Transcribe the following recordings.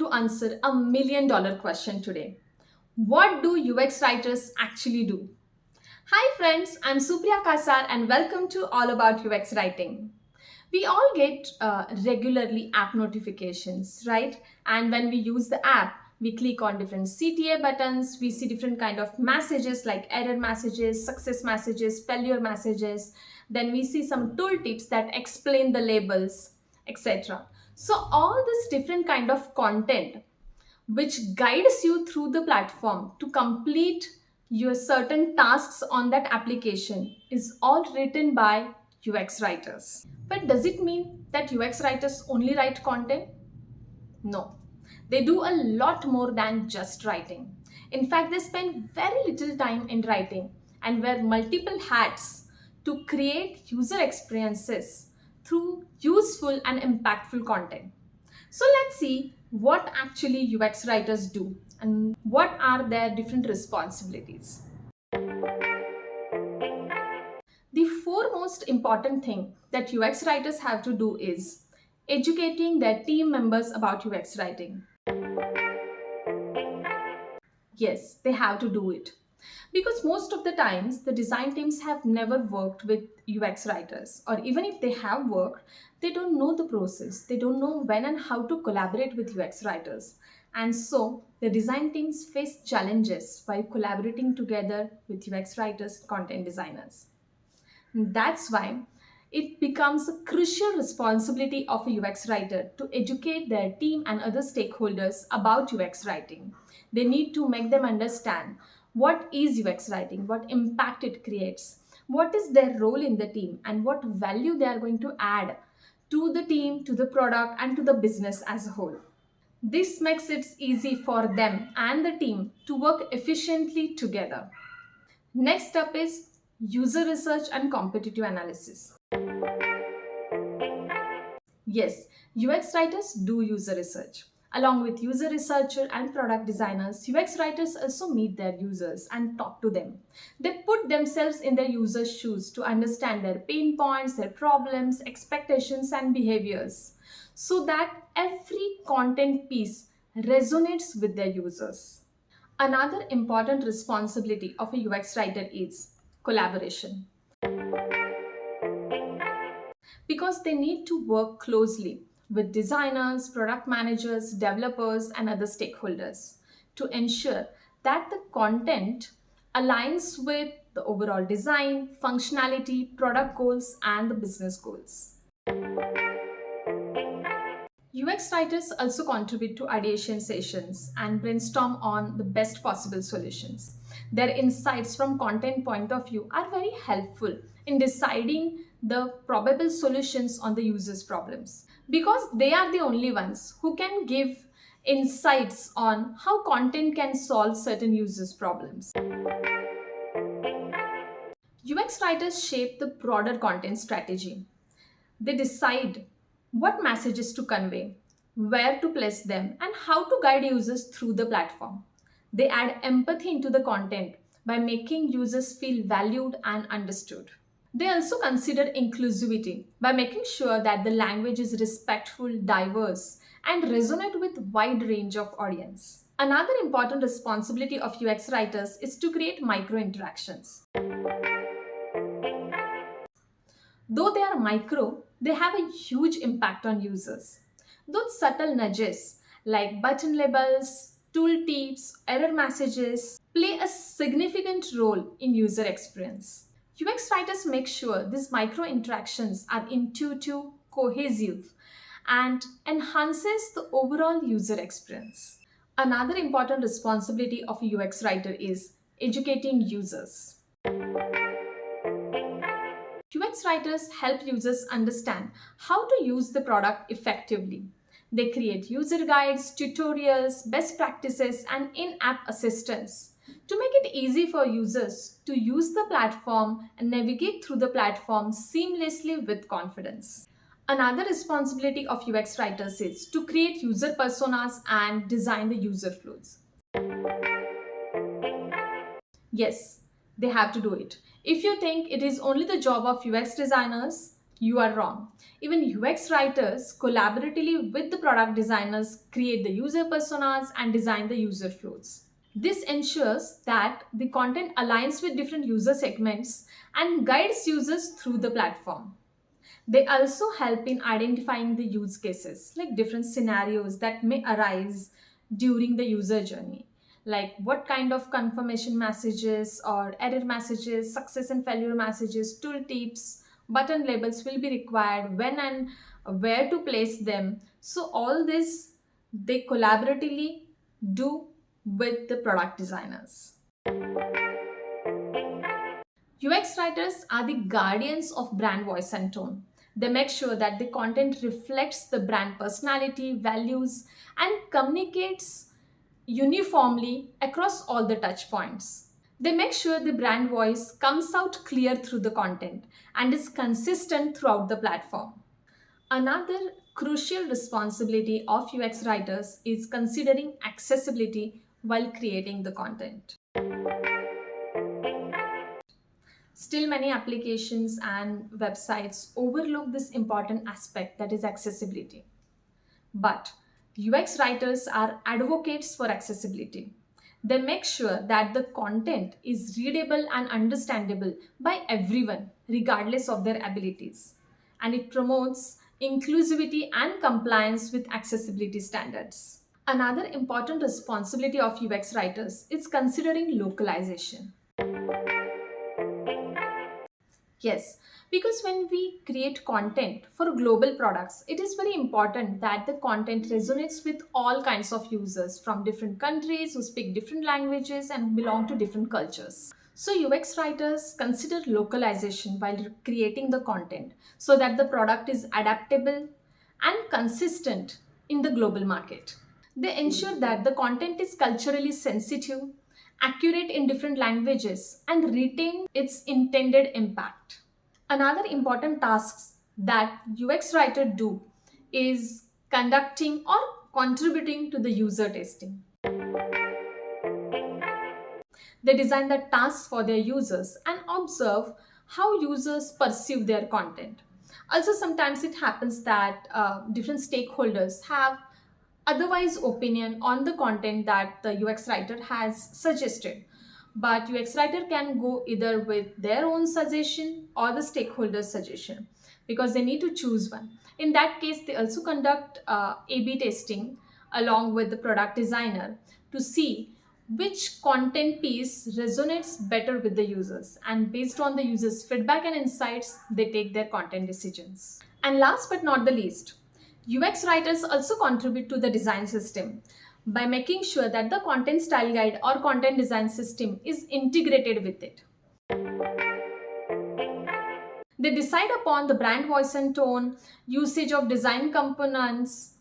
to answer $1 million question today. What do UX writers actually do? Hi friends, I'm Supriya Kasar and welcome to All About UX Writing. We all get regularly app notifications, right? And when we use the app, we click on different CTA buttons, we see different kind of messages like error messages, success messages, failure messages. Then we see some tooltips that explain the labels, etc. So all this different kind of content which guides you through the platform to complete your certain tasks on that application is all written by UX writers. But does it mean that UX writers only write content? No. They do a lot more than just writing. In fact, they spend very little time in writing and wear multiple hats to create user experiences through useful and impactful content. So let's see what actually UX writers do and what are their different responsibilities. The foremost important thing that UX writers have to do is educating their team members about UX writing. Yes, they have to do it. Because most of the times, the design teams have never worked with UX writers, or even if they have worked, they don't know the process. They don't know when and how to collaborate with UX writers. And so, the design teams face challenges while collaborating together with UX writers, content designers. That's why it becomes a crucial responsibility of a UX writer to educate their team and other stakeholders about UX writing. They need to make them understand what is UX writing, what impact it creates, what is their role in the team, and what value they are going to add to the team, to the product, and to the business as a whole. This makes it easy for them and the team to work efficiently together. Next up is user research and competitive analysis. Yes, UX writers do user research. Along with user researcher and product designers, UX writers also meet their users and talk to them. They put themselves in their users' shoes to understand their pain points, their problems, expectations, and behaviors so that every content piece resonates with their users. Another important responsibility of a UX writer is collaboration because they need to work closely with designers, product managers, developers, and other stakeholders to ensure that the content aligns with the overall design, functionality, product goals, and the business goals. UX writers also contribute to ideation sessions and brainstorm on the best possible solutions. Their insights from content point of view are very helpful in deciding the probable solutions on the user's problems because they are the only ones who can give insights on how content can solve certain users' problems. UX writers shape the broader content strategy. They decide what messages to convey, where to place them, and how to guide users through the platform. They add empathy into the content by making users feel valued and understood. They also consider inclusivity by making sure that the language is respectful, diverse, and resonate with wide range of audience. Another important responsibility of UX writers is to create micro interactions. Though they are micro, they have a huge impact on users. Those subtle nudges like button labels, tooltips, error messages play a significant role in user experience. UX writers make sure these micro interactions are intuitive, cohesive, and enhances the overall user experience. Another important responsibility of a UX writer is educating users. UX writers help users understand how to use the product effectively. They create user guides, tutorials, best practices, and in-app assistance to make it easy for users to use the platform and navigate through the platform seamlessly with confidence. Another responsibility of UX writers is to create user personas and design the user flows. Yes, they have to do it. If you think it is only the job of UX designers, You are wrong. Even UX writers collaboratively with the product designers create the user personas and design the user flows. This ensures that the content aligns with different user segments and guides users through the platform. They also help in identifying the use cases, like different scenarios that may arise during the user journey, like what kind of confirmation messages or error messages, success and failure messages, tooltips, button labels will be required, when and where to place them. So, all this they collaboratively do with the product designers. UX writers are the guardians of brand voice and tone. They make sure that the content reflects the brand personality, values, and communicates uniformly across all the touch points. They make sure the brand voice comes out clear through the content and is consistent throughout the platform. Another crucial responsibility of UX writers is considering accessibility while creating the content. Still, many applications and websites overlook this important aspect, that is accessibility. But UX writers are advocates for accessibility. They make sure that the content is readable and understandable by everyone, regardless of their abilities. And it promotes inclusivity and compliance with accessibility standards. Another important responsibility of UX writers is considering localization. Yes, because when we create content for global products, it is very important that the content resonates with all kinds of users from different countries who speak different languages and belong to different cultures. So, UX writers consider localization while creating the content so that the product is adaptable and consistent in the global market. They ensure that the content is culturally sensitive, accurate in different languages, and retain its intended impact. Another important task that UX writers do is conducting or contributing to the user testing. They design the tasks for their users and observe how users perceive their content. Also, sometimes it happens that different stakeholders have otherwise opinion on the content that the UX writer has suggested. But UX writer can go either with their own suggestion or the stakeholder's suggestion, because they need to choose one. In that case, they also conduct A/B testing along with the product designer to see which content piece resonates better with the users, and based on the users feedback and insights, they take their content decisions. And last but not the least, UX writers also contribute to the design system by making sure that the content style guide or content design system is integrated with it. They decide upon the brand voice and tone, usage of design components,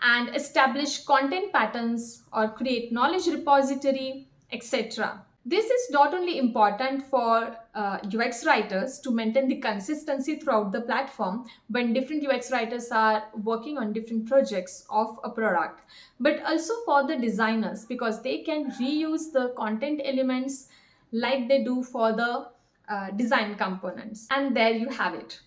and establish content patterns or create knowledge repository, etc. This is not only important for UX writers to maintain the consistency throughout the platform when different UX writers are working on different projects of a product, but also for the designers, because they can reuse the content elements like they do for the design components. And there you have it.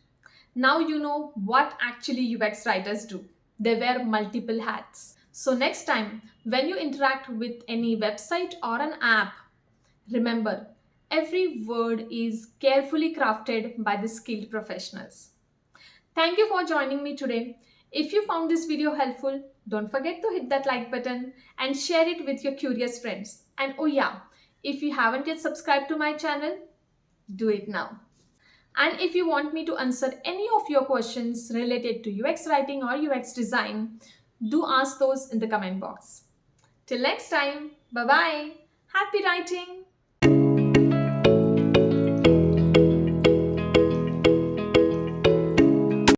Now you know what actually UX writers do. They wear multiple hats. So next time when you interact with any website or an app, remember, every word is carefully crafted by the skilled professionals. Thank you for joining me today. If you found this video helpful, don't forget to hit that like button and share it with your curious friends. And oh yeah, if you haven't yet subscribed to my channel, do it now. And if you want me to answer any of your questions related to UX writing or UX design, do ask those in the comment box. Till next time, bye bye. Happy writing.